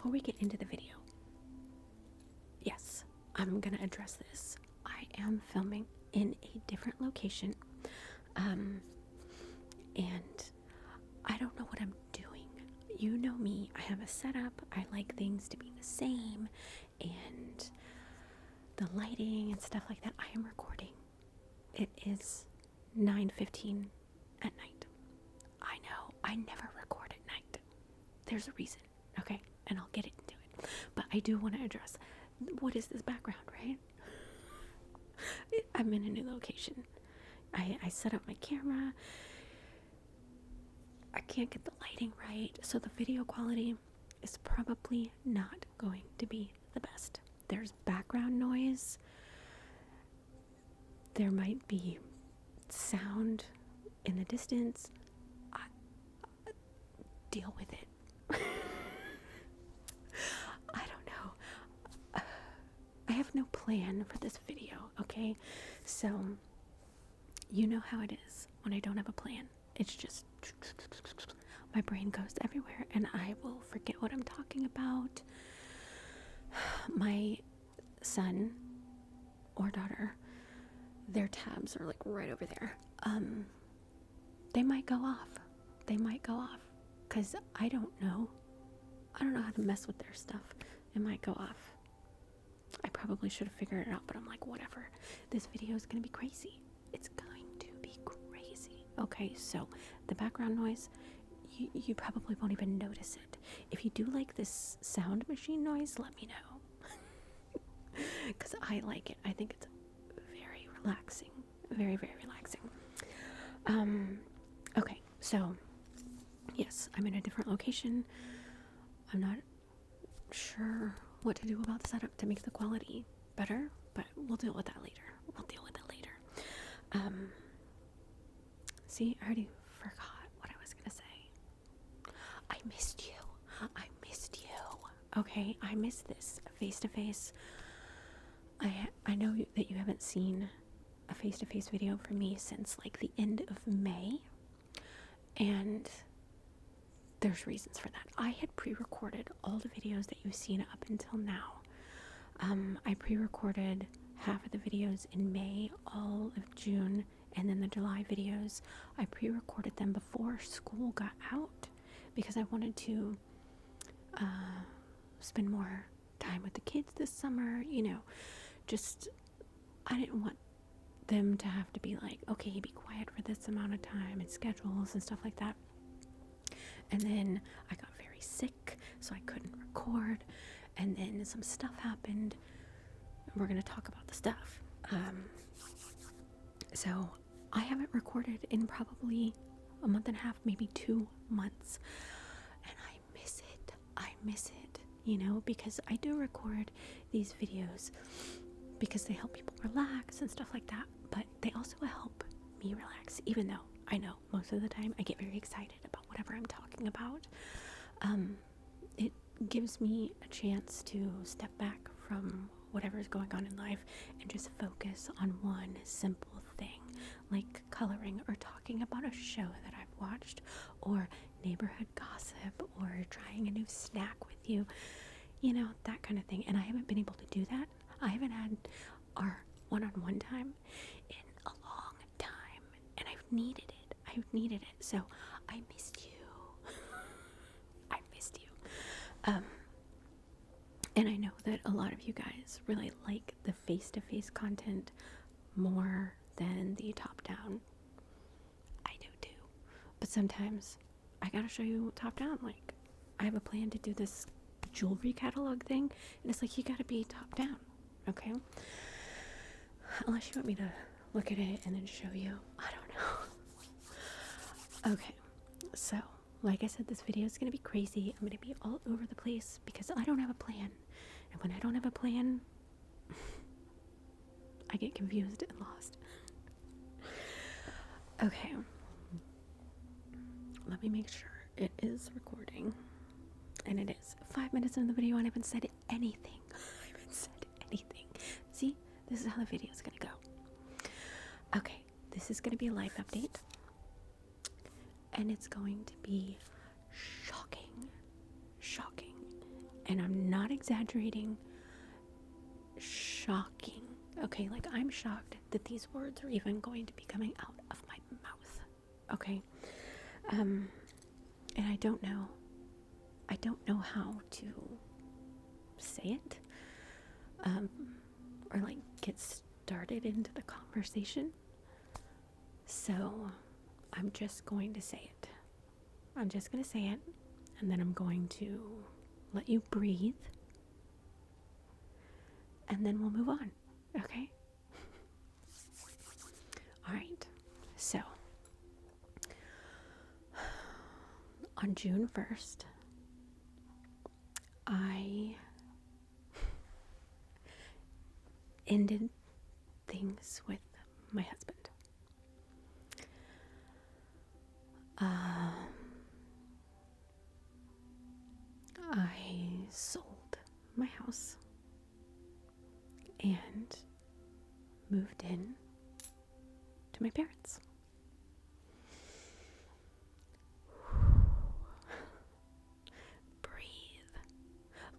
before we get into the video, yes, I'm gonna address this. I am filming in a different location, and I don't know what I'm doing. You know me, I have a setup, I like things to be the same, and the lighting and stuff like that. I am recording. It is 9:15 at night. I know, I never record at night. There's a reason, okay? And I'll get into it. But I do want to address, what is this background, right? I'm in a new location. I set up my camera. I can't get the lighting right, so the video quality is probably not going to be the best. There's background noise. There might be sound in the distance. Deal with it. I don't know. I have no plan for this video, okay? So, you know how it is when I don't have a plan. It's just, my brain goes everywhere and I will forget what I'm talking about. My son or daughter, their tabs are like right over there. They might go off. Because I don't know how to mess with their stuff. It might go off. I probably should have figured it out, but I'm like, whatever. This video is going to be crazy. It's going to be crazy. Okay, so the background noise, you probably won't even notice it. If you do like this sound machine noise, let me know. Because I like it. I think it's very relaxing. Very, very relaxing. Okay, so yes, I'm in a different location. I'm not sure what to do about the setup to make the quality better, but we'll deal with that later. See, I already forgot what I was gonna say. I missed you. Okay, I missed this face-to-face. I know that you haven't seen a face-to-face video from me since like the end of May, and there's reasons for that. I had pre-recorded all the videos that you've seen up until now. I pre-recorded half of the videos in May, all of June, and then the July videos. I pre-recorded them before school got out because I wanted to spend more time with the kids this summer. Just I didn't want them to have to be like, okay, be quiet for this amount of time, and schedules and stuff like that. And then I got very sick, so I couldn't record. And then some stuff happened. We're going to talk about the stuff. So I haven't recorded in probably a month and a half, maybe 2 months. And I miss it, because I do record these videos because they help people relax and stuff like that. But they also help me relax, even though I know most of the time I get very excited about whatever I'm talking about. It gives me a chance to step back from whatever's going on in life and just focus on one simple thing, like coloring or talking about a show that I've watched, or neighborhood gossip, or trying a new snack with you, that kind of thing. And I haven't been able to do that. I haven't had our one-on-one time in a long time, and I've needed it. So I missed you. And I know that a lot of you guys really like the face-to-face content more than the top-down. I do too. But sometimes I gotta show you top-down. Like, I have a plan to do this jewelry catalog thing, and it's like, you gotta be top-down, okay? Unless you want me to look at it and then show you. I don't know. Okay, so like I said, this video is going to be crazy. I'm going to be all over the place because I don't have a plan. And when I don't have a plan, I get confused and lost. Okay. Let me make sure it is recording. And it is. 5 minutes into the video and I haven't said anything. See? This is how the video is going to go. Okay. This is going to be a life update. And it's going to be shocking. and I'm not exaggerating, shocking. Okay, like I'm shocked that these words are even going to be coming out of my mouth. Okay. And I don't know how to say it. Or like get started into the conversation. So I'm just going to say it. I'm just going to say it, and then I'm going to let you breathe, and then we'll move on. Okay? All right. So on June 1st, I ended things with my husband. I sold my house and moved in to my parents. Breathe.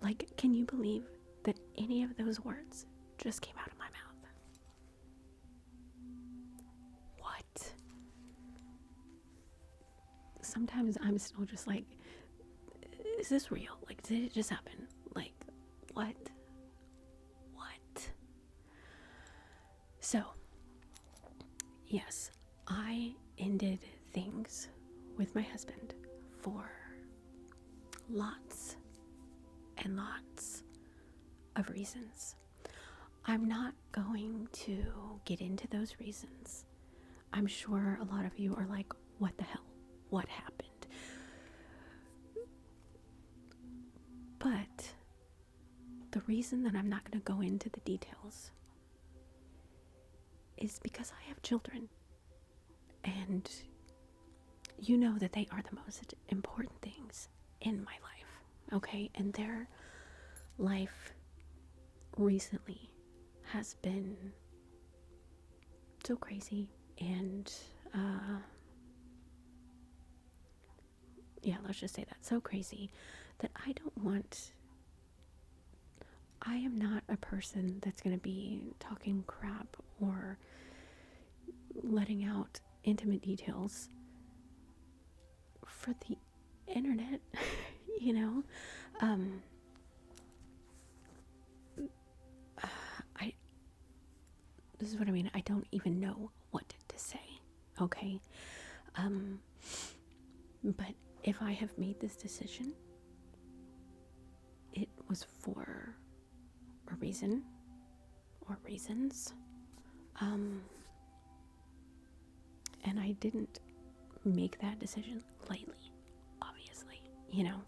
Like, can you believe that any of those words just came out of my mouth? What? Sometimes I'm still just like, is this real? Like, did it just happen? Like, what? So, yes, I ended things with my husband for lots and lots of reasons. I'm not going to get into those reasons. I'm sure a lot of you are like, what the hell? What happened? But the reason that I'm not going to go into the details is because I have children, and you know that they are the most important things in my life, okay? And their life recently has been so crazy, and yeah, let's just say that, so crazy that I am not a person that's going to be talking crap or letting out intimate details for the internet, you know? This is what I mean. I don't even know what to say, okay? But if I have made this decision, it was for a reason or reasons. And I didn't make that decision lightly, obviously, you know.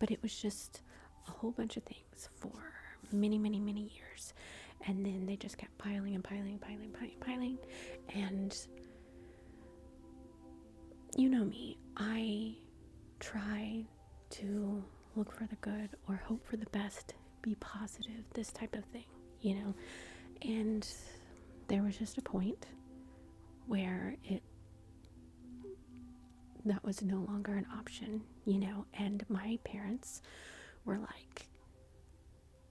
But it was just a whole bunch of things for many, many, many years. And then they just kept piling and piling. And you know me, I try to look for the good or hope for the best, be positive, this type of thing, you know. And there was just a point where that was no longer an option, you know. And my parents were like,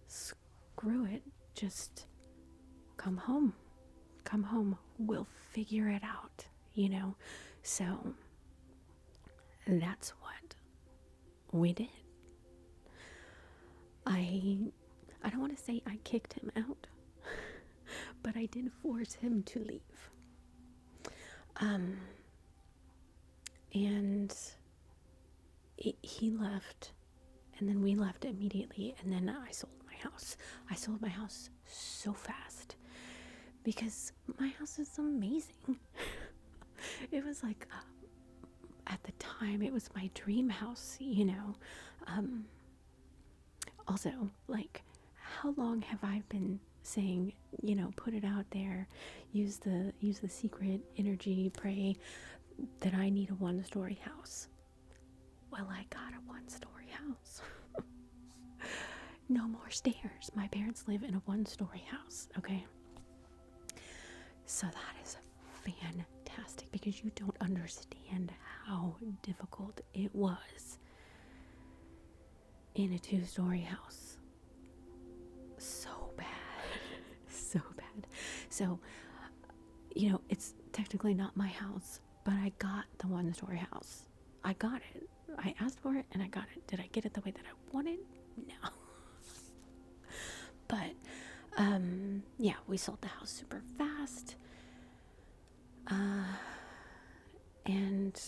screw it, just come home, we'll figure it out, you know. So that's what we did. I don't want to say I kicked him out, but I did force him to leave. And he left, and then we left immediately, and then I sold my house. I sold my house so fast because my house is amazing. It was like, at the time, it was my dream house, you know. Also, like, how long have I been saying, you know, put it out there, use the secret energy, pray that I need a 1-story house? Well, I got a 1-story house. No more stairs. My parents live in a 1-story house, okay? So that is fantastic because you don't understand how difficult it was in a 2-story house. So bad. So bad. So, you know, it's technically not my house, but I got the 1-story house. I got it. I asked for it and I got it. Did I get it the way that I wanted? No. But, yeah, we sold the house super fast. And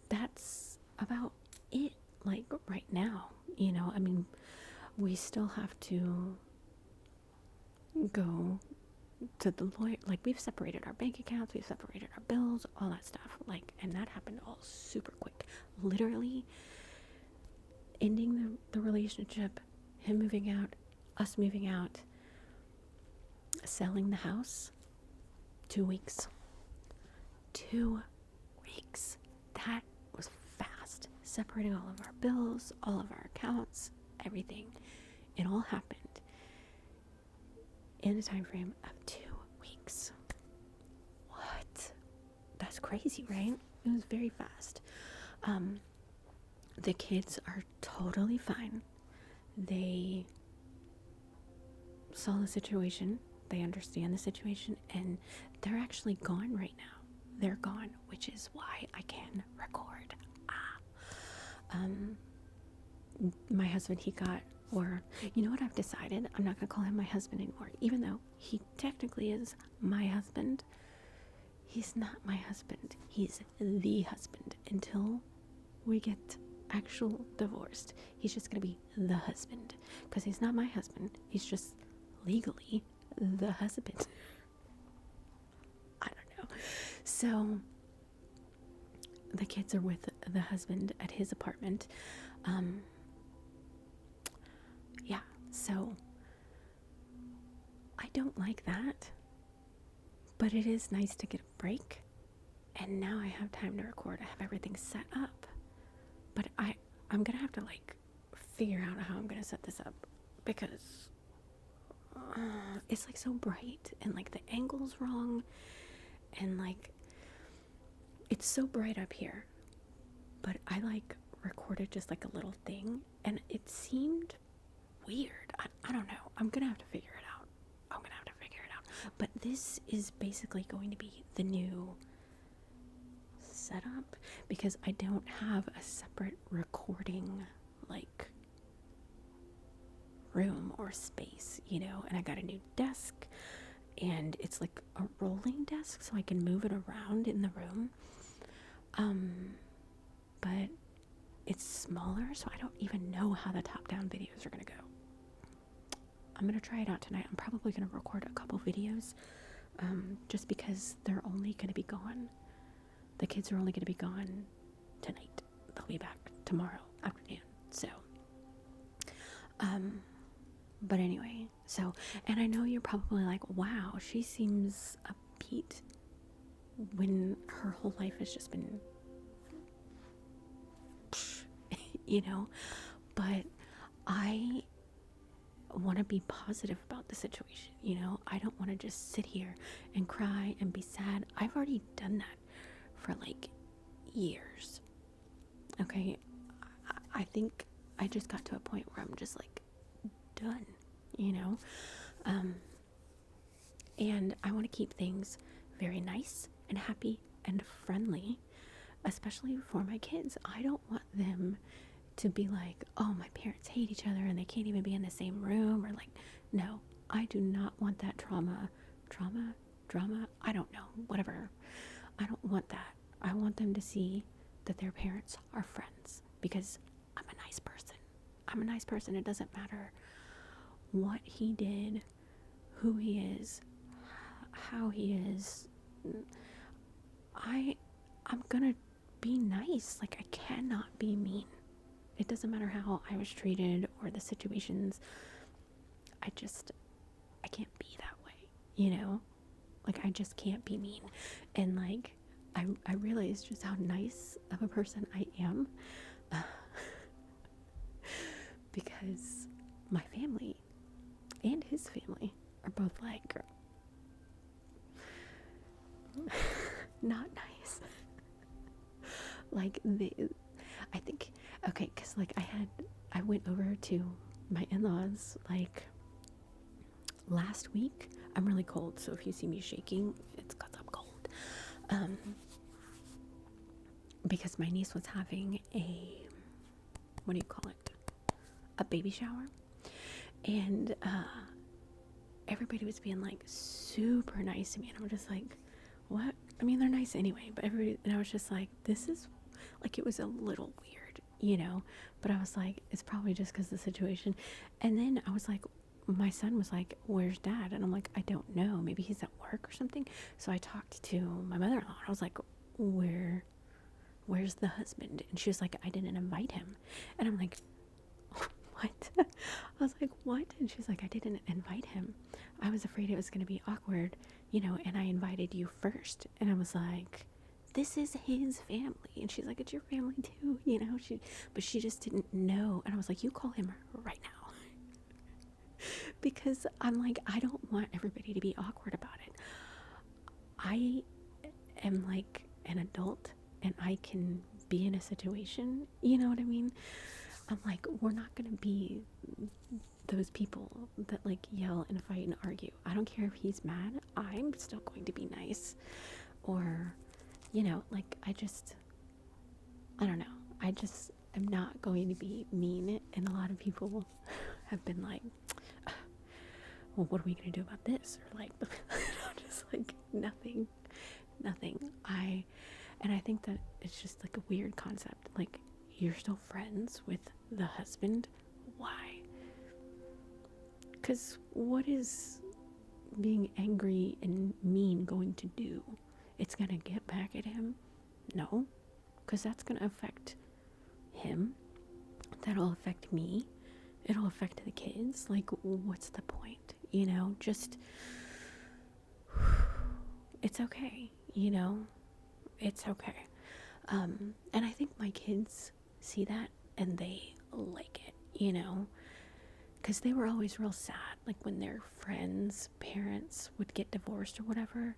that's about it, like, right now. You know, I mean, we still have to go to the lawyer. Like, we've separated our bank accounts, we've separated our bills, all that stuff. Like, and that happened all super quick. Literally ending the relationship, him moving out, us moving out, selling the house, 2 weeks. 2 weeks. That was fast. Separating all of our bills, all of our accounts, everything. It all happened in a time frame of 2 weeks. What? That's crazy, right? It was very fast. The kids are totally fine. They saw the situation, they understand the situation, and they're actually gone right now. They're gone, which is why I can record. My husband, he got, or you know what I've decided? I'm not gonna call him my husband anymore, even though he technically is my husband. He's not my husband. He's the husband until we get actual divorced. He's just gonna be the husband because he's not my husband. He's just legally the husband. I don't know. So the kids are with the husband at his apartment. Yeah, so I don't like that, but it is nice to get a break. And now I have time to record. I have everything set up. But I'm gonna have to like figure out how I'm gonna set this up because it's like so bright and like the angle's wrong and like it's so bright up here. But I like recorded just like a little thing and it seemed weird. I don't know. I'm gonna have to figure it out. But this is basically going to be the new setup because I don't have a separate recording like room or space, you know, and I got a new desk and it's like a rolling desk so I can move it around in the room. But it's smaller, so I don't even know how the top-down videos are gonna go. I'm gonna try it out tonight. I'm probably gonna record a couple videos just because they're only gonna be gone. The kids are only gonna be gone tonight. They'll be back tomorrow afternoon. So, but anyway, so, and I know you're probably like, wow, she seems upbeat when her whole life has just been, you know, but I want to be positive about the situation, you know. I don't want to just sit here and cry and be sad. I've already done that for like years. Okay, I think I just got to a point where I'm just like done, you know. And I want to keep things very nice and happy and friendly, especially for my kids. I don't want them to be like, oh, my parents hate each other and they can't even be in the same room, or like, no, I do not want that drama, I don't know, whatever. I don't want that. I want them to see that their parents are friends because I'm a nice person. It doesn't matter what he did, who he is, how he is. I'm gonna be nice. Like, I cannot be mean. It doesn't matter how I was treated or the situations. I can't be that way, you know? Like, I just can't be mean. And like, I realize just how nice of a person I am because my family and his family are both like not nice. Like, I think Okay, because like I went over to my in-laws like last week. I'm really cold, so if you see me shaking, it's because I'm cold. Um, because my niece was having a, what do you call it? A baby shower. And everybody was being like super nice to me. And I'm just like, what? I mean, they're nice anyway, but everybody, and I was just like, this is like, it was a little weird, you know? But I was like, it's probably just because of the situation. And then I was like, my son was like, where's dad? And I'm like, I don't know. Maybe he's at work or something. So I talked to my mother-in-law and I was like, where's the husband? And she was like, I didn't invite him. And I'm like, what? I was like, what? And she's like, I didn't invite him. I was afraid it was going to be awkward, you know, and I invited you first. And I was like, this is his family. And she's like, it's your family too, you know? But she just didn't know. And I was like, you call him right now. Because I'm like, I don't want everybody to be awkward about it. I am like an adult and I can be in a situation, you know what I mean? I'm like, we're not gonna be those people that like yell and fight and argue. I don't care if he's mad, I'm still going to be nice. Or, you know, like I don't know. I just am not going to be mean. And a lot of people have been like, well, what are we gonna do about this? Or like, I'm just like, nothing. And I think that it's just like a weird concept. Like, you're still friends with the husband. Why? Because what is being angry and mean going to do? It's gonna get back at him? No, because that's gonna affect him. That'll affect me. It'll affect the kids. Like, what's the point? You know, just, it's okay, you know? It's okay. And I think my kids see that and they like it, you know? Because they were always real sad, like when their friends' parents would get divorced or whatever,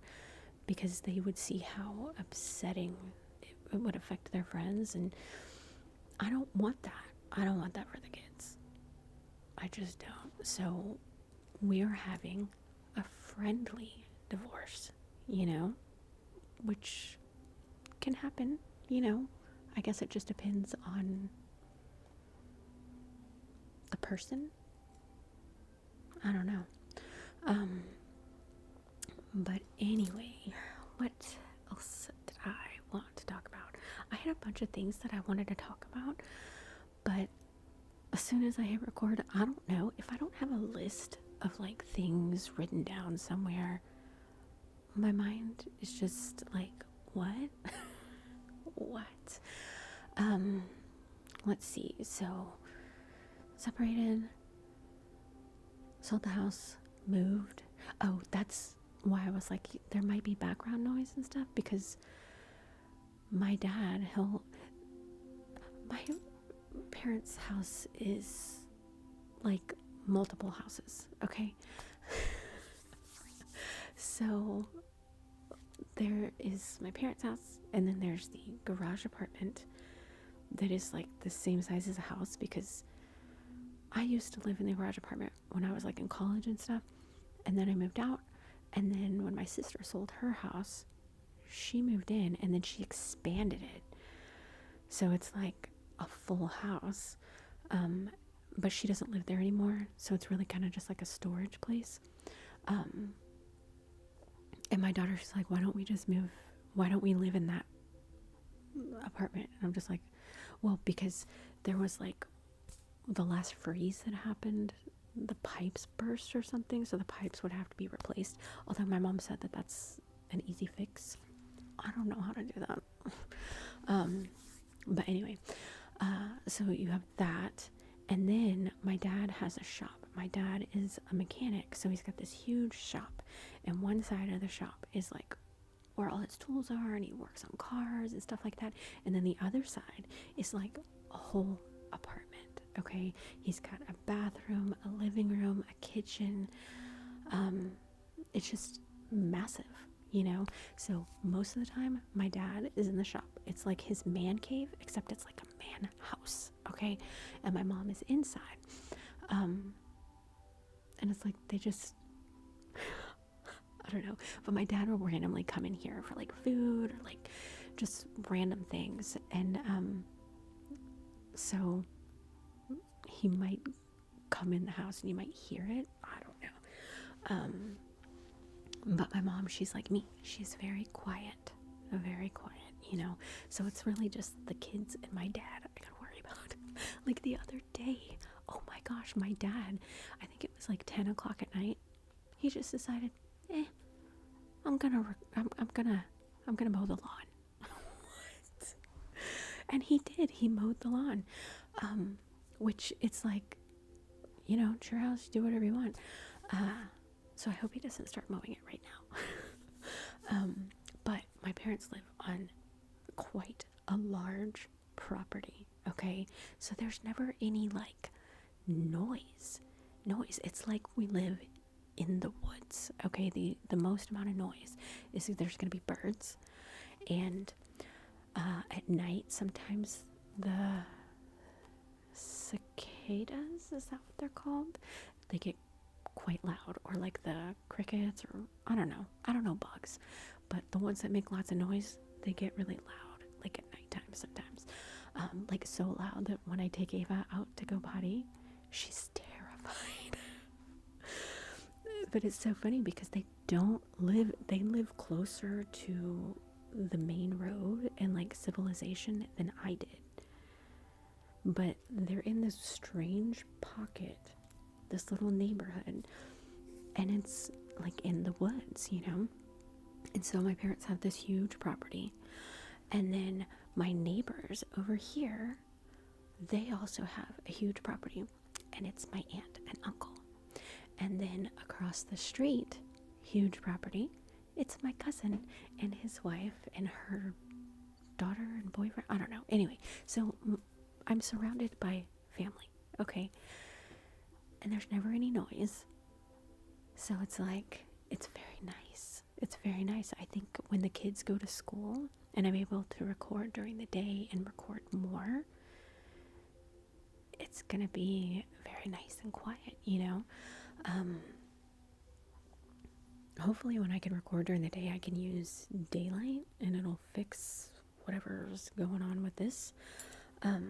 because they would see how upsetting it would affect their friends. And I don't want that. I don't want that for the kids. I just don't. So we are having a friendly divorce, you know, which can happen, you know. I guess it just depends on the person. I don't know. But anyway, what else did I want to talk about? I had a bunch of things that I wanted to talk about, but as soon as I hit record, I don't know, if I don't have a list of like things written down somewhere, my mind is just like, what? What? Let's see. So, separated, sold the house, moved. Oh, that's why I was like, there might be background noise and stuff, because my dad, my parents' house is like multiple houses, okay? So there is my parents' house, and then there's the garage apartment that is like the same size as a house, because I used to live in the garage apartment when I was like in college and stuff, and then I moved out, and then when my sister sold her house, she moved in, and then she expanded it, so it's like a full house, but she doesn't live there anymore, so it's really kind of just like a storage place. And my daughter's like, why don't we just move? Why don't we live in that apartment? And I'm just like, well, because there was like the last freeze that happened, the pipes burst or something, so the pipes would have to be replaced. Although my mom said that that's an easy fix. I don't know how to do that. But anyway, so you have that, and then my dad has a shop. My dad is a mechanic, so he's got this huge shop, and one side of the shop is like where all his tools are, and he works on cars and stuff like that, and then the other side is like a whole apartment. Okay, he's got a bathroom, a living room, a kitchen. It's just massive, you know? So most of the time, my dad is in the shop. It's like his man cave, except it's like a man house, okay? And my mom is inside. And it's like they just, I don't know, but my dad will randomly come in here for like food or like just random things. And so he might come in the house and you might hear it. I don't know. But my mom, she's like me. She's very quiet, you know? So it's really just the kids and my dad I gotta worry about. Like the other day, oh my gosh, my dad, I think it was like 10 o'clock at night, he just decided, I'm gonna mow the lawn. What? And he did. He mowed the lawn. Which it's like, you know, it's your house, do whatever you want. So I hope he doesn't start mowing it right now. But my parents live on quite a large property, okay? So there's never any like noise. It's like we live in the woods, okay? The most amount of noise is there's gonna be birds, and at night sometimes the cicadas, is that what they're called? They get quite loud, or like the crickets, or I don't know bugs, but the ones that make lots of noise, they get really loud, like at nighttime sometimes, like so loud that when I take Ava out to go potty, she's terrified. But it's so funny because they live closer to the main road and like civilization than I did, but they're in this strange pocket, this little neighborhood, and it's like in the woods, you know? And so my parents have this huge property, and then my neighbors over here, they also have a huge property, and it's my aunt and uncle. And then across the street, huge property, it's my cousin and his wife and her daughter and boyfriend, I don't know. Anyway, so I'm surrounded by family, okay? And there's never any noise. So it's like, it's very nice. It's very nice. I think when the kids go to school and I'm able to record during the day and record more, it's gonna be very nice and quiet, you know? Hopefully when I can record during the day, I can use daylight and it'll fix whatever's going on with this. But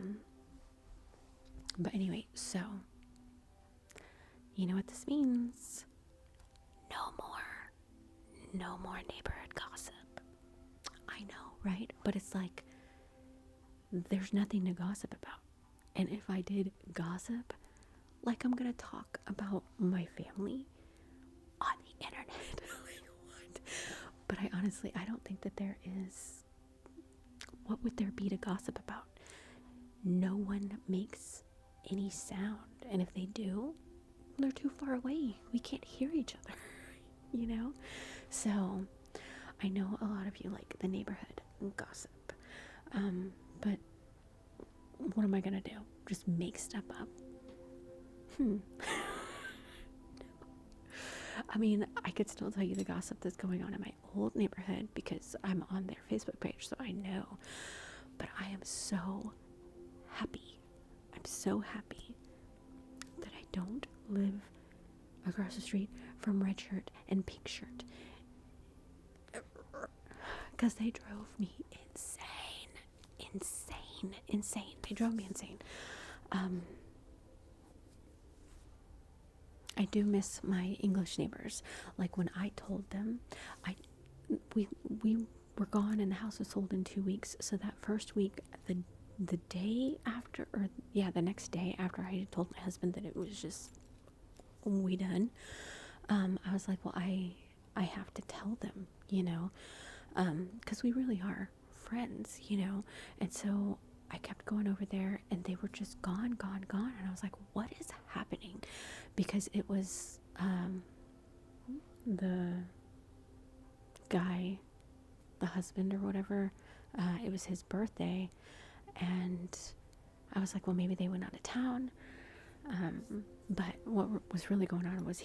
anyway, so you know what this means? No more neighborhood gossip. I know, right? But it's like there's nothing to gossip about. And if I did gossip, like I'm gonna talk about my family on the internet. Like what? But I don't think that there is. What would there be to gossip about? No one makes any sound, and if they do, they're too far away. We can't hear each other, you know? So I know a lot of you like the neighborhood gossip, but what am I gonna do? Just make stuff up? I mean, I could still tell you the gossip that's going on in my old neighborhood because I'm on their Facebook page, so I know. But I am so happy. I'm so happy that I don't live across the street from Red Shirt and Pink Shirt, because they drove me insane. They drove me insane. I do miss my English neighbors. Like when I told them, we were gone and the house was sold in 2 weeks. So that first week, the day after, or yeah, the next day after I had told my husband that it was just we done, I was like, well, I have to tell them, you know, because we really are friends, you know. And so I kept going over there and they were just gone. And I was like, what is happening? Because it was the guy, the husband or whatever, it was his birthday, and I was like, well, maybe they went out of town. But what was really going on was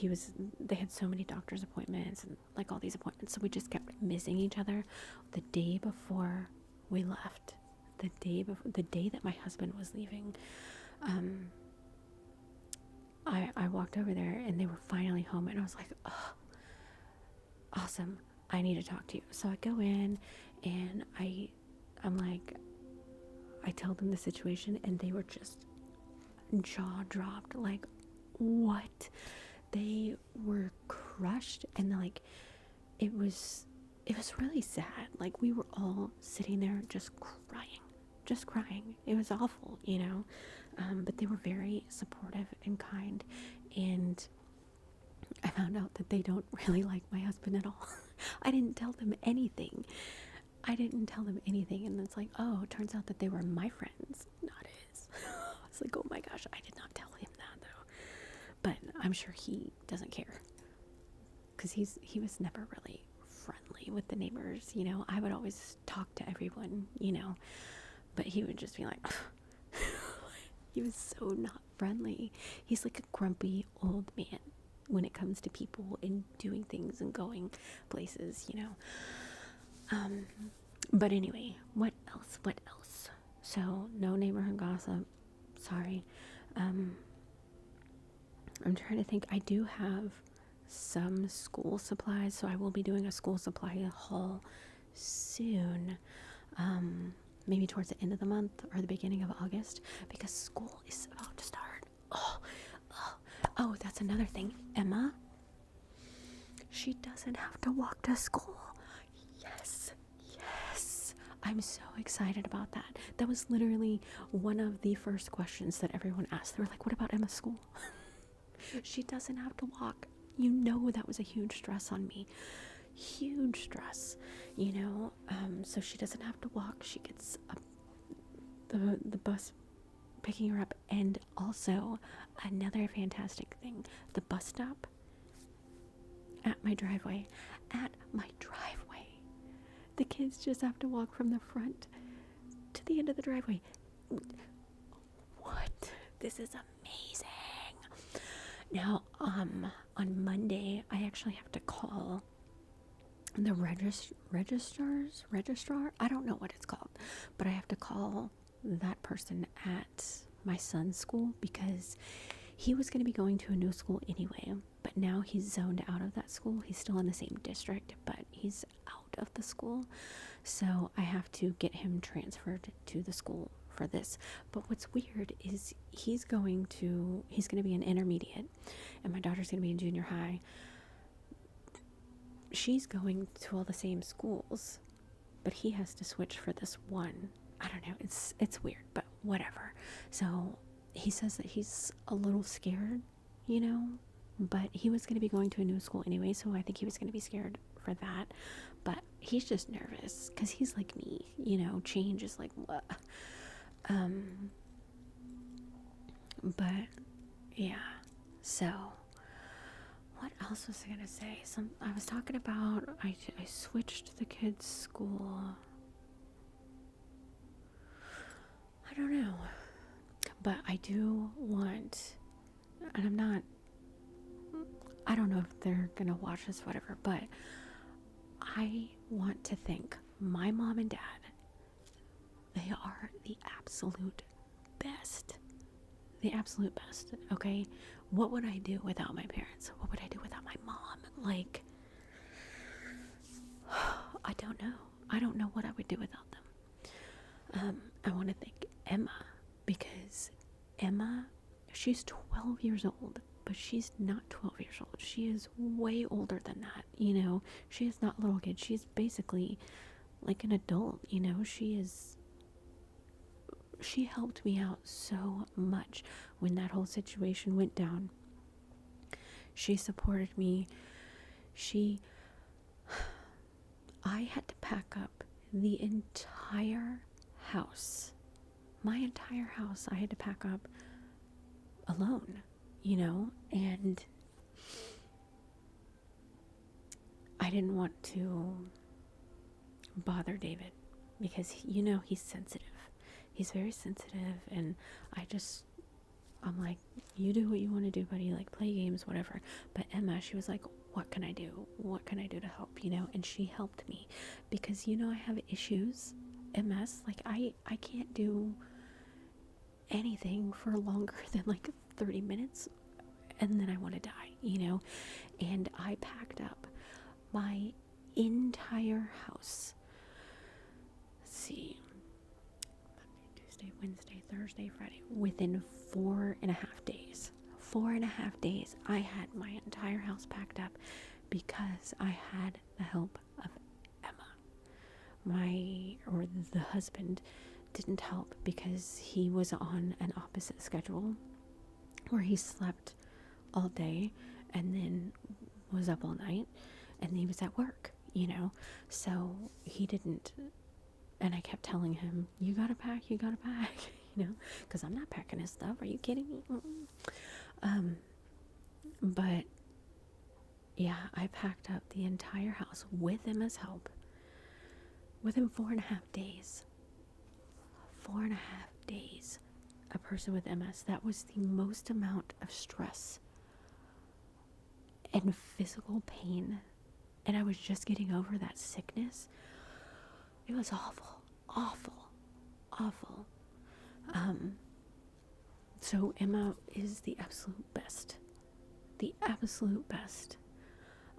they had so many doctor's appointments and like all these appointments. So we just kept missing each other. The day before we left, the day that my husband was leaving, I walked over there and they were finally home, and I was like, oh, awesome. I need to talk to you. So I go in and I'm like, I tell them the situation, and they were just jaw dropped, like, what? They were crushed, and like it was really sad. Like, we were all sitting there just crying. It was awful, but they were very supportive and kind. And I found out that they don't really like my husband at all. I didn't tell them anything. And it's like, oh, it turns out that they were my friends, not his. I was like, oh my gosh, I did not tell him that though. But I'm sure he doesn't care, because he was never really friendly with the neighbors. I would always talk to everyone, but he would just be like, he was so not friendly. He's like a grumpy old man when it comes to people and doing things and going places. But anyway, what else? So no neighborhood gossip, sorry. I'm trying to think. I do have some school supplies, so I will be doing a school supply haul soon, maybe towards the end of the month or the beginning of August, because school is about to start. Oh, that's another thing. Emma, she doesn't have to walk to school. Yes, I'm so excited about that. That was literally one of the first questions that everyone asked. They were like, what about Emma's school? She doesn't have to walk. That was a huge stress on me. Huge stress, so she doesn't have to walk. She gets the bus picking her up. And also, another fantastic thing, the bus stop at my driveway. The kids just have to walk from the front to the end of the driveway. What? This is amazing. Now, on Monday, I actually have to call the registrar. I don't know what it's called, but I have to call that person at my son's school, because he was going to be going to a new school anyway, but now he's zoned out of that school. He's still in the same district, but he's out of the school. So I have to get him transferred to the school for this. But what's weird is he's going to be an intermediate, and my daughter's going to be in junior high. She's going to all the same schools, but he has to switch for this one. I don't know. It's weird, but whatever. So he says that he's a little scared, but he was going to be going to a new school anyway, so I think he was going to be scared for that. But he's just nervous because he's like me, change is like, what? But yeah, so what else was I gonna say? I was talking about I switched the kids' school. I don't know, but I do want, and I don't know if they're gonna watch this, whatever, but I want to thank my mom and dad. They are the absolute best. Okay, what would I do without my parents? What would I do without my mom? Like, I don't know what I would do without them. I want to thank Emma, because Emma, she's 12 years old, but she's not 12 years old. She is way older than that. She is not a little kid. She's basically like an adult. She helped me out so much when that whole situation went down. She supported me. I had to pack up the entire house. My entire house I had to pack up alone, and I didn't want to bother David, because he's sensitive. He's very sensitive, and I'm like, you do what you want to do, buddy, like play games, whatever. But Emma, she was like, what can I do? What can I do to help, and she helped me because, I have issues, MS. Like, I can't do anything for longer than like 30 minutes and then I want to die, And I packed up my entire house. Let's see, Monday, Tuesday, Wednesday, Thursday, Friday, within 4.5 days. 4.5 days, I had my entire house packed up because I had the help of Emma. The husband didn't help because he was on an opposite schedule where he slept all day and then was up all night, and he was at work, so he didn't. And I kept telling him, you gotta pack, because I'm not packing his stuff. Are you kidding me? But yeah, I packed up the entire house with Emma's help within 4.5 days. 4.5 days. A person with MS, that was the most amount of stress and physical pain, and I was just getting over that sickness. It was awful, awful, awful. So Emma is the absolute best. The absolute best.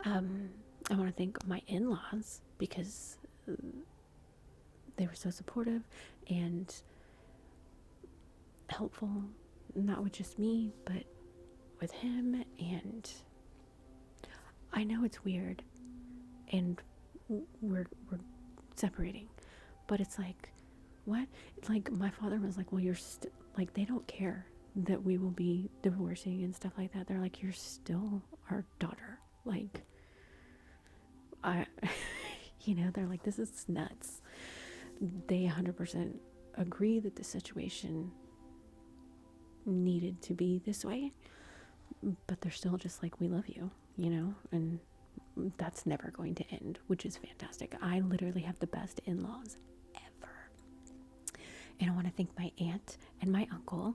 I want to thank my in-laws because they were so supportive and helpful, not with just me, but with him. And I know it's weird and we're separating, but it's like, what? It's like my father was like, well, you're like, they don't care that we will be divorcing and stuff like that. They're like, you're still our daughter. Like, they're like, this is nuts. They 100% agree that the situation needed to be this way, but they're still just like, we love you, and that's never going to end, which is fantastic. I literally have the best in-laws ever. And I want to thank my aunt and my uncle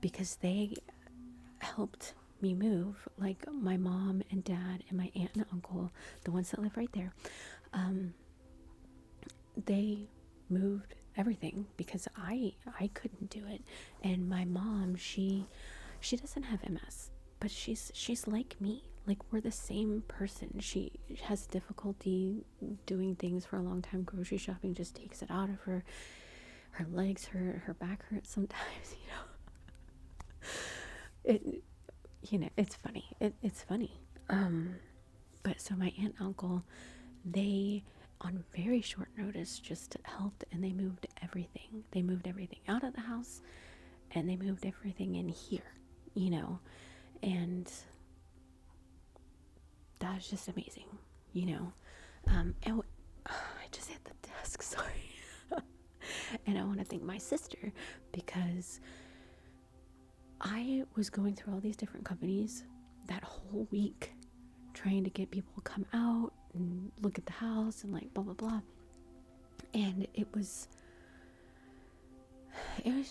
because they helped me move. Like, my mom and dad and my aunt and uncle, the ones that live right there, they moved everything because I couldn't do it. And my mom, she doesn't have MS, but she's like me. Like, we're the same person. She has difficulty doing things for a long time. Grocery shopping just takes it out of her. Her legs hurt, her back hurts sometimes, it's funny. It's funny. But so my aunt and uncle, they, on very short notice, just helped, and they moved everything. They moved everything out of the house, and they moved everything in here, and that was just amazing, and I just hit the desk, sorry. And I want to thank my sister because I was going through all these different companies that whole week trying to get people to come out and look at the house and like blah blah blah, and it was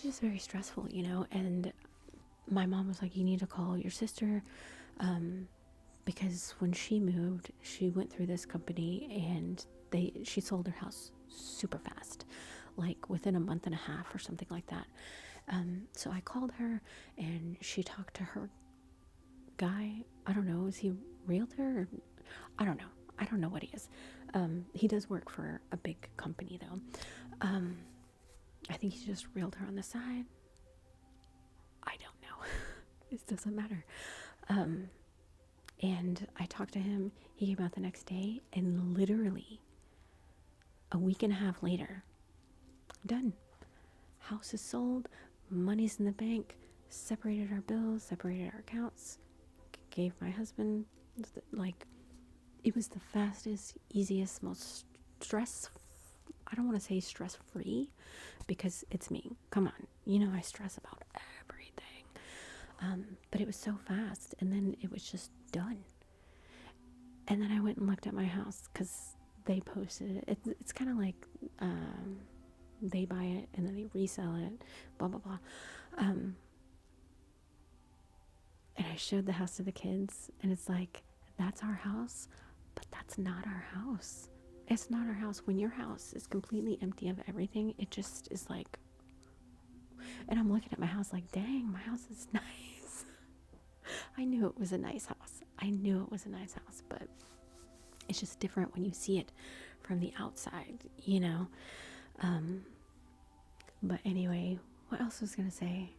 just very stressful, and my mom was like, you need to call your sister, because when she moved, she went through this company and she sold her house super fast, like within a month and a half or something like that. So I called her and she talked to her guy. I don't know, is he a realtor or, I don't know what he is. He does work for a big company though. I think he's just a realtor on the side. I don't know. It doesn't matter. And I talked to him. He came out the next day, and literally a week and a half later, done. House is sold, money's in the bank, separated our bills, separated our accounts, gave my husband, like, it was the fastest, easiest, most I don't want to say stress-free, because it's me. Come on, I stress about everything. But it was so fast, and then it was just done. And then I went and looked at my house because they posted it. It's kind of like they buy it and then they resell it, blah blah blah. And I showed the house to the kids, and it's like, that's our house, but that's not our house. It's not our house. When your house is completely empty of everything, it just is like, and I'm looking at my house like, dang, my house is nice. I knew it was a nice house. But it's just different when you see it from the outside, you know? But anyway, what else was I gonna say?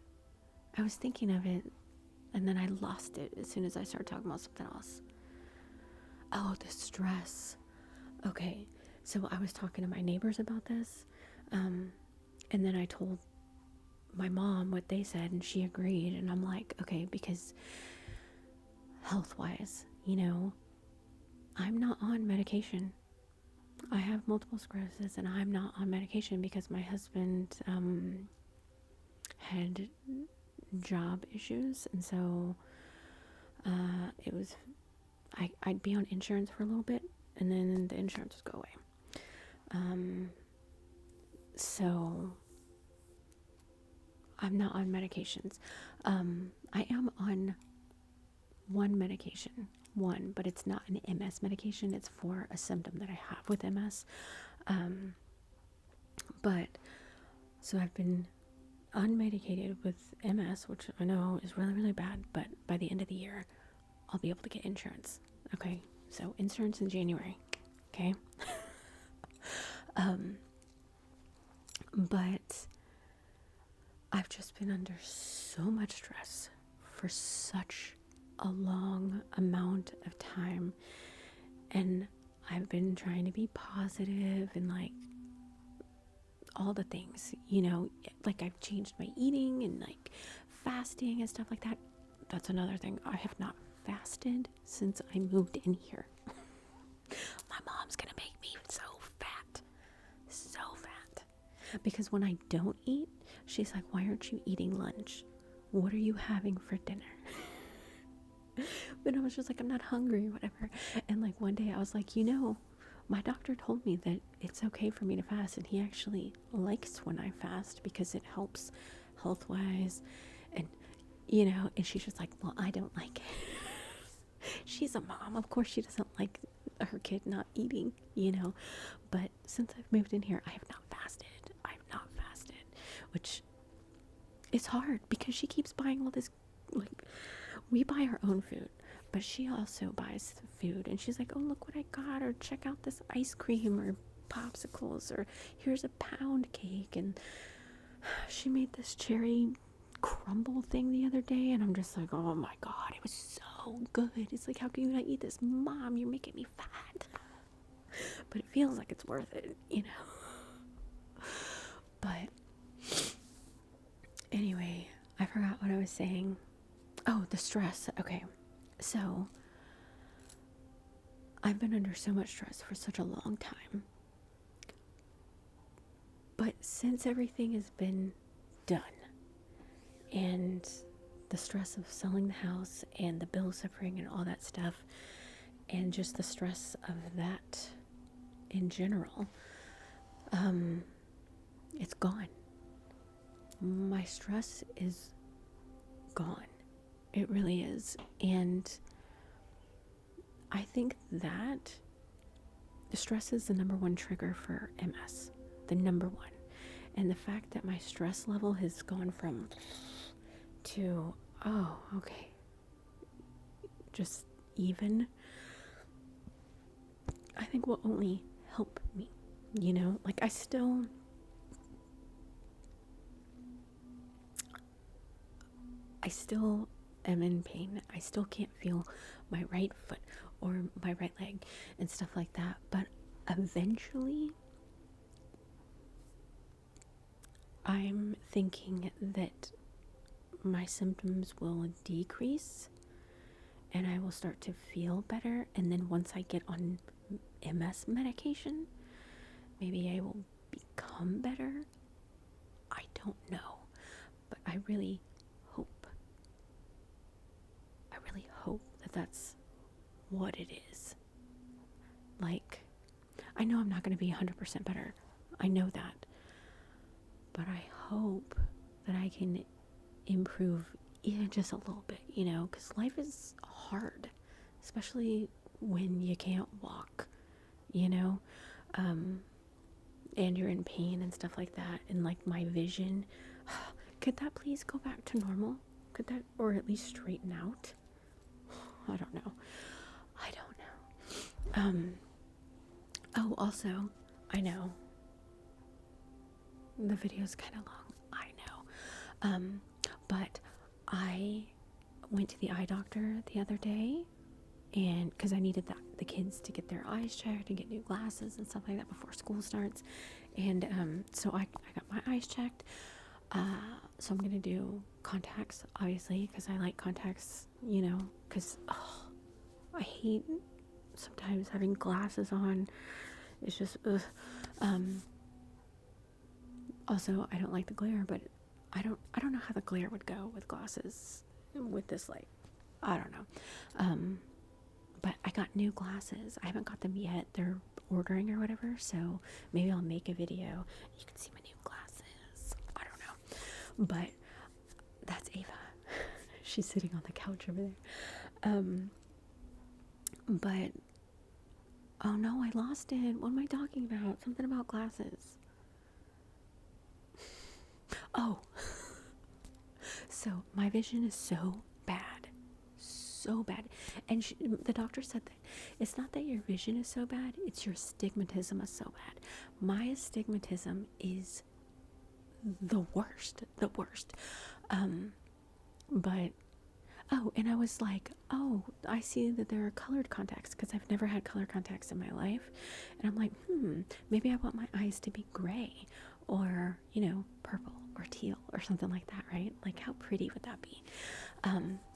I was thinking of it, and then I lost it as soon as I started talking about something else. Oh, the stress. Okay, so I was talking to my neighbors about this, and then I told my mom what they said, and she agreed. And I'm like, okay, because health-wise, you know, I'm not on medication. I have multiple sclerosis, and I'm not on medication because my husband had job issues, and so it was I'd be on insurance for a little bit, and then the insurance would go away. So I'm not on medications. I am on one medication, but it's not an MS medication. It's for a symptom that I have with MS. But so I've been unmedicated with MS, which I know is really, really bad, but by the end of the year, I'll be able to get insurance. Okay, so insurance in January. Okay. But I've just been under so much stress for such a long amount of time, and I've been trying to be positive and like all the things, you know, like I've changed my eating and like fasting and stuff like that. That's another thing. I have not fasted since I moved in here. My mom's gonna make me so fat, because when I don't eat, she's like, why aren't you eating lunch? What are you having for dinner? But I was just like, I'm not hungry or whatever. And like one day I was like, you know, my doctor told me that it's okay for me to fast, and he actually likes when I fast because it helps health wise. And you know, and she's just like, well, I don't like it. She's a mom, of course she doesn't like her kid not eating, you know. But since I've moved in here, I have not fasted, which is hard because she keeps buying all this, like, we buy our own food, but she also buys food, and she's like, oh, look what I got, or check out this ice cream or popsicles, or here's a pound cake. And she made this cherry crumble thing the other day, and I'm just like, oh my god, it was so good. It's like, how can you not eat this, Mom? You're making me fat. But it feels like it's worth it, you know. But anyway, I forgot what I was saying. Oh, the stress. Okay, so I've been under so much stress for such a long time, but since everything has been done, and the stress of selling the house and the bill suffering and all that stuff, and just the stress of that in general, it's gone. My stress is gone. It really is. And I think that the stress is the number one trigger for MS. The number one. And the fact that my stress level has gone from to, oh, okay, just even, I think will only help me, you know. Like I still am in pain. I still can't feel my right foot or my right leg and stuff like that, but eventually I'm thinking that my symptoms will decrease and I will start to feel better, and then once I get on MS medication, maybe I will become better. I don't know, but I really hope that that's what it is. Like, I know I'm not going to be 100% better. I know that. But I hope that I can improve even just a little bit, you know, because life is hard, especially when you can't walk, you know, and you're in pain and stuff like that. And like my vision, could that please go back to normal? Could that, or at least straighten out? I don't know. I don't know. Oh, also, I know the video's kind of long. I know. But I went to the eye doctor the other day, and because I needed the kids to get their eyes checked and get new glasses and stuff like that before school starts. And so I got my eyes checked. So I'm gonna do contacts, obviously, because I like contacts, you know, because I hate sometimes having glasses on. It's just ugh. Also, I don't like the glare, but I don't know how the glare would go with glasses with this light. I don't know. But I got new glasses. I haven't got them yet. They're ordering or whatever, so maybe I'll make a video. You can see my new glasses. I don't know. But that's Ava. She's sitting on the couch over there. But oh no, I lost it. What am I talking about? Something about glasses. Oh. So my vision is so bad. So bad. And the doctor said that it's not that your vision is so bad, it's your astigmatism is so bad. My astigmatism is the worst. But oh, and I was like, oh, I see that there are colored contacts, because I've never had colored contacts in my life. And I'm like, maybe I want my eyes to be gray, or, you know, purple or teal or something like that, right? Like, how pretty would that be?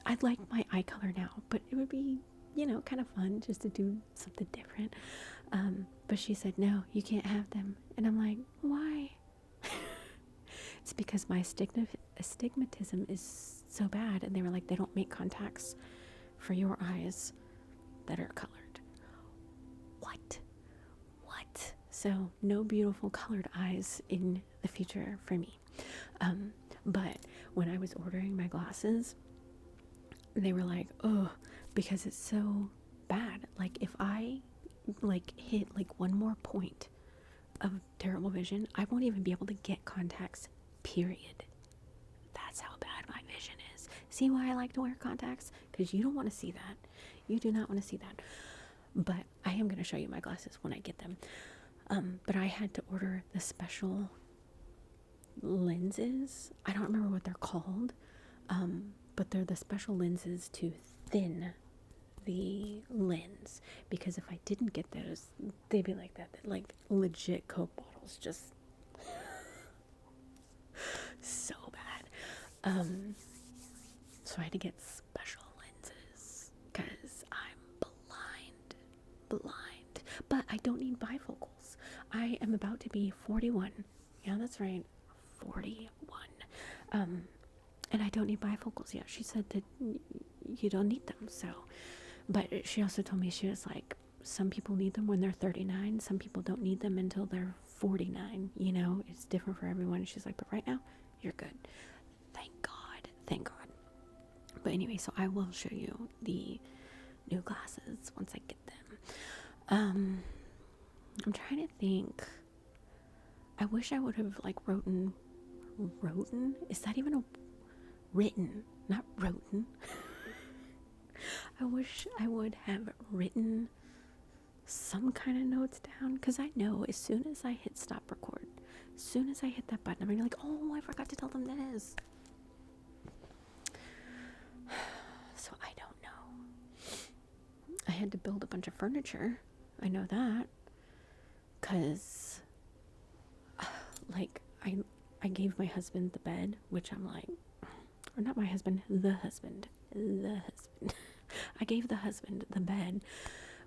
I'd like my eye color now, but it would be, you know, kind of fun just to do something different. But she said, no, you can't have them. And I'm like, why? It's because my astigmatism is so bad. And they were like, they don't make contacts for your eyes that are colored. What? So no beautiful colored eyes in the future for me. But when I was ordering my glasses, they were like, oh, because it's so bad. Like, if I like hit like one more point of terrible vision, I won't even be able to get contacts, period. That's how bad my vision is. See why I like to wear contacts? Because you don't want to see that. You do not want to see that. But I am going to show you my glasses when I get them. But I had to order the special lenses. I don't remember what they're called. But they're the special lenses to thin the lens. Because if I didn't get those, they'd be like that. Like legit Coke bottles. Just so bad. So I had to get special lenses because I'm blind. But I don't need bifocals. I am about to be 41. Yeah, that's right, 41. And I don't need bifocals yet. She said that you don't need them. So, but she also told me, she was like, some people need them when they're 39. Some people don't need them until they're 49. You know, it's different for everyone. She's like, but right now, you're good. Thank God. But anyway, so I will show you the new glasses once I get them. I'm trying to think. I wish I would have like written. Is that even a written? Not written. I wish I would have written some kind of notes down, because I know as soon as I hit stop record, as soon as I hit that button, I'm gonna be like, oh, I forgot to tell them this. So I don't know. I had to build a bunch of furniture. I know that, because like I gave my husband the bed, which I'm like, or not my husband, the husband. I gave the husband the bed,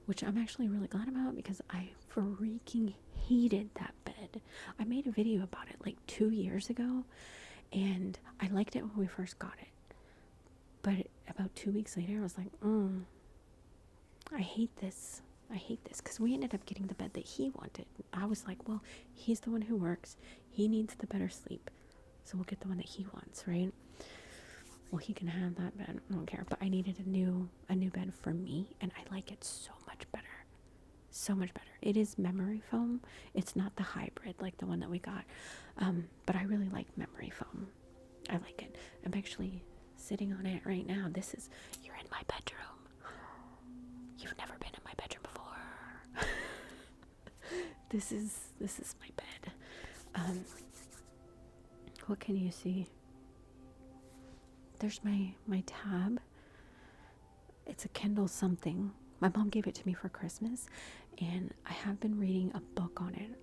which I'm actually really glad about, because I freaking hated that bed. I made a video about it like 2 years ago, and I liked it when we first got it. But about 2 weeks later, I was like, I hate this, because we ended up getting the bed that he wanted. I was like, well, he's the one who works, he needs the better sleep, so we'll get the one that he wants, right? well, he can have that bed. I don't care. But I needed a new bed for me, and I like it so much better. So much better. It is memory foam. It's not the hybrid like the one that we got. But I really like memory foam. I like it. I'm actually sitting on it right now. You're in my bedroom. You've never been in my bedroom before. This is my bed. What can you see? There's my tab. It's a Kindle something. My mom gave it to me for Christmas, and I have been reading a book on it.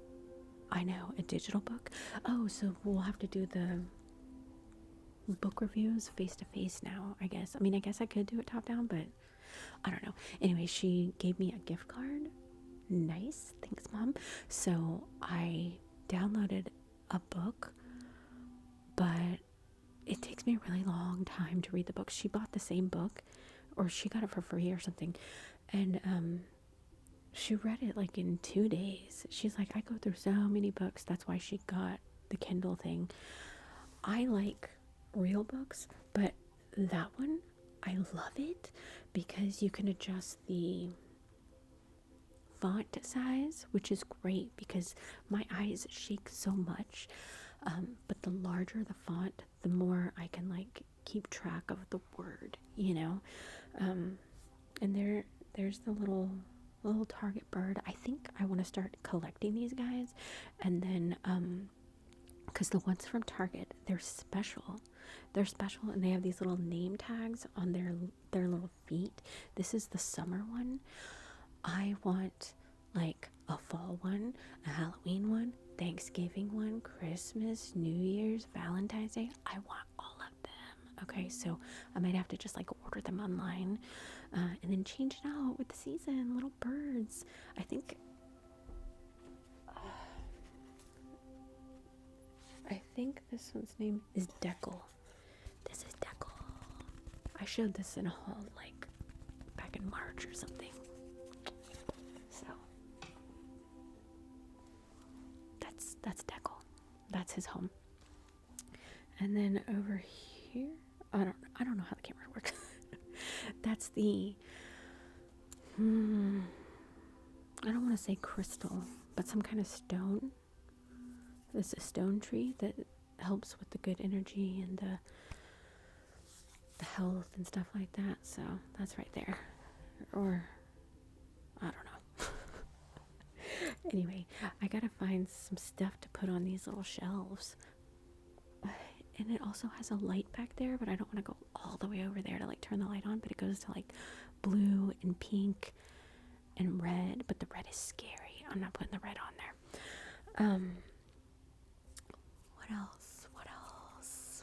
I know, a digital book. Oh, so we'll have to do the book reviews face to face now, I guess. I mean, I guess I could do it top down, but I don't know. Anyway, she gave me a gift card. Nice. Thanks, Mom. So I downloaded a book, but it takes me a really long time to read the book. She bought the same book, or she got it for free or something, and she read it like in 2 days. She's like, I go through so many books. That's why she got the Kindle thing. I like real books, but that one, I love it because you can adjust the font size, which is great because my eyes shake so much. But the larger the font, the more I can like keep track of the word, you know. And there's the little target bird. I think I want to start collecting these guys, and then because the ones from Target, they're special, and they have these little name tags on their little feet. This is the summer one. I want like a fall one, a Halloween one, Thanksgiving one, Christmas, New Year's, Valentine's Day. I want all of them. Okay, so I might have to just like order them online, and then change it out with the season. Little birds. I think this one's name is Deckle. This is Deckle. I showed this in a haul like back in March or something. So that's Deckle. That's his home. And then over here, I don't know how the camera works. That's the I don't want to say crystal, but some kind of stone. This is a stone tree that helps with the good energy and the health and stuff like that. So that's right there. Or I don't know. Anyway, I gotta find some stuff to put on these little shelves. And it also has a light back there, but I don't want to go all the way over there to like turn the light on, but it goes to like blue and pink and red, but the red is scary. I'm not putting the red on there.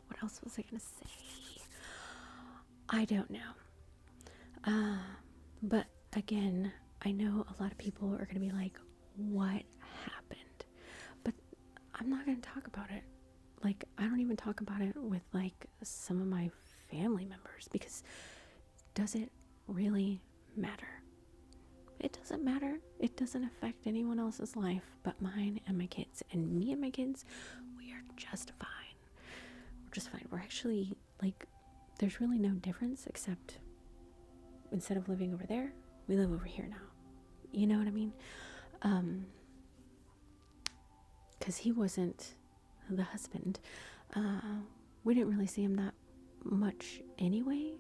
What else was I gonna say? I don't know. But again, I know a lot of people are gonna be like, what happened? But I'm not gonna talk about it. Like, I don't even talk about it with like some of my family members, because does it really matter? It doesn't matter. It doesn't affect anyone else's life but mine and my kids. And me and my kids, we are just fine. We're just fine. We're actually like, there's really no difference, except instead of living over there, we live over here now. You know what I mean? Because he wasn't the husband. We didn't really see him that much anyway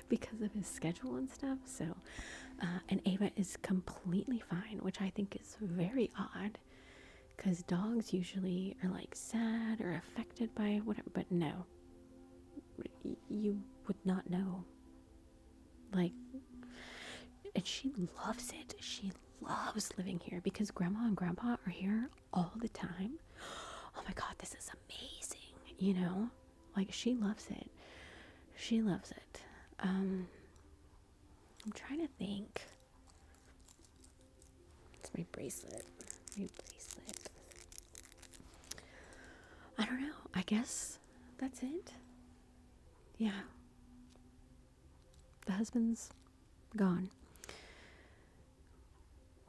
because of his schedule and stuff. So and Ava is completely fine, which I think is very odd, because dogs usually are like sad or affected by whatever, but no, you would not know. Like, and she loves it. She loves living here because grandma and grandpa are here all the time. Oh my god, this is amazing, you know? Like, she loves it. She loves it. I'm trying to think. It's my bracelet. I don't know. I guess that's it. Yeah. The husband's gone.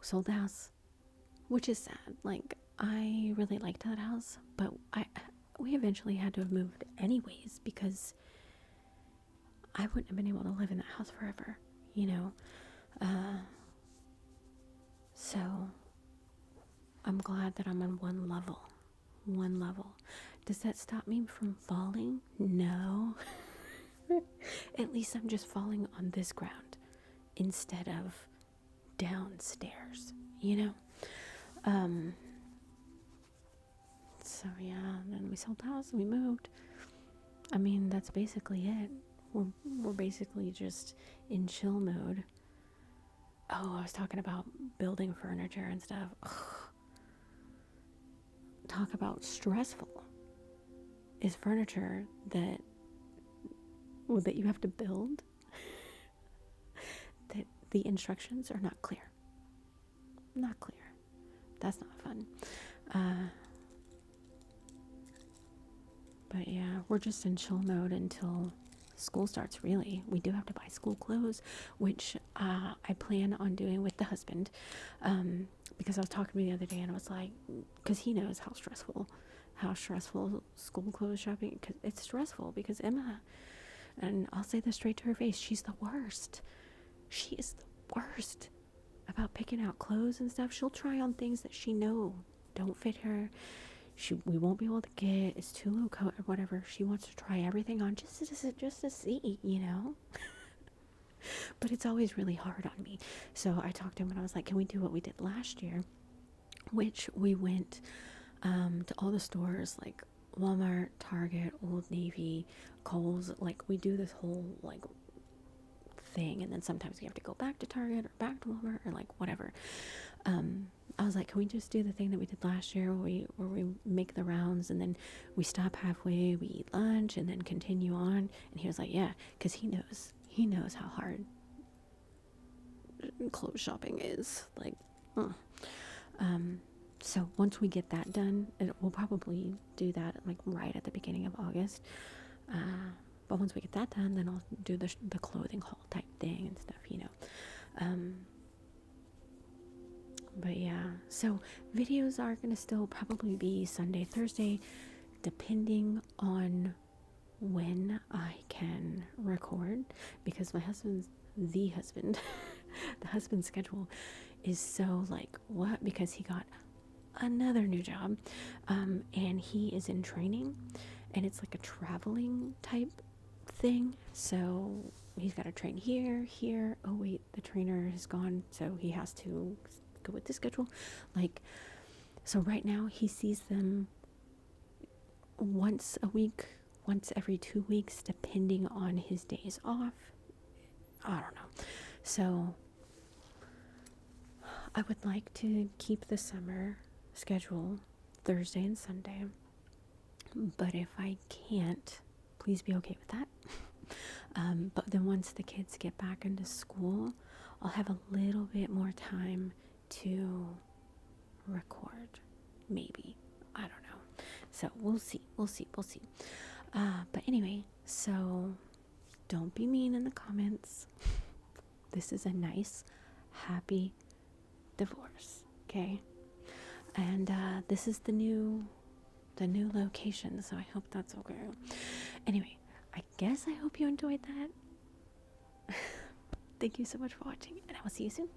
Sold the house, which is sad. Like, I really liked that house, but we eventually had to have moved anyways because I wouldn't have been able to live in that house forever, you know. So I'm glad that I'm on one level. One level. Does that stop me from falling? No. At least I'm just falling on this ground instead of downstairs, you know? So yeah, and then we sold the house and we moved. I mean, that's basically it. We're basically just in chill mode. Oh, I was talking about building furniture and stuff. Ugh. Talk about stressful. Is furniture that you have to build that the instructions are not clear. Not clear. That's not fun. But yeah, we're just in chill mode until school starts, really. We do have to buy school clothes, which I plan on doing with the husband, because I was talking to him the other day and I was like, because he knows how stressful school clothes shopping, because it's stressful, because Emma, and I'll say this straight to her face, she's the worst. She is the worst about picking out clothes and stuff. She'll try on things that she know don't fit her. We won't be able to get, it's too low cut or whatever. She wants to try everything on just to see, you know. But it's always really hard on me. So I talked to him and I was like, can we do what we did last year, which we went to all the stores like Walmart, Target, Old Navy, Kohl's. Like, we do this whole like thing, and then sometimes we have to go back to Target or back to Walmart or like whatever. I was like, can we just do the thing that we did last year where we make the rounds and then we stop halfway, we eat lunch and then continue on? And he was like, yeah, because he knows how hard clothes shopping is. Like, so once we get that done, we'll probably do that like right at the beginning of August. But once we get that done, then I'll do the clothing haul type thing and stuff, you know. But yeah, so videos are gonna still probably be Sunday, Thursday, depending on when I can record, because my husband's the husband's schedule is so like what, because he got another new job, and he is in training, and it's like a traveling type thing, so he's got to train here. Oh wait, the trainer is gone, so he has to go with the schedule. Like, so right now he sees them once a week, once every 2 weeks, depending on his days off. I don't know. So I would like to keep the summer schedule Thursday and Sunday, but if I can't, please be okay with that. But then once the kids get back into school, I'll have a little bit more time to record, maybe. I don't know. So we'll see. But anyway, so don't be mean in the comments. This is a nice, happy divorce, okay? And this is the new location, so I hope that's okay. Anyway, I guess I hope you enjoyed that. Thank you so much for watching, and I will see you soon.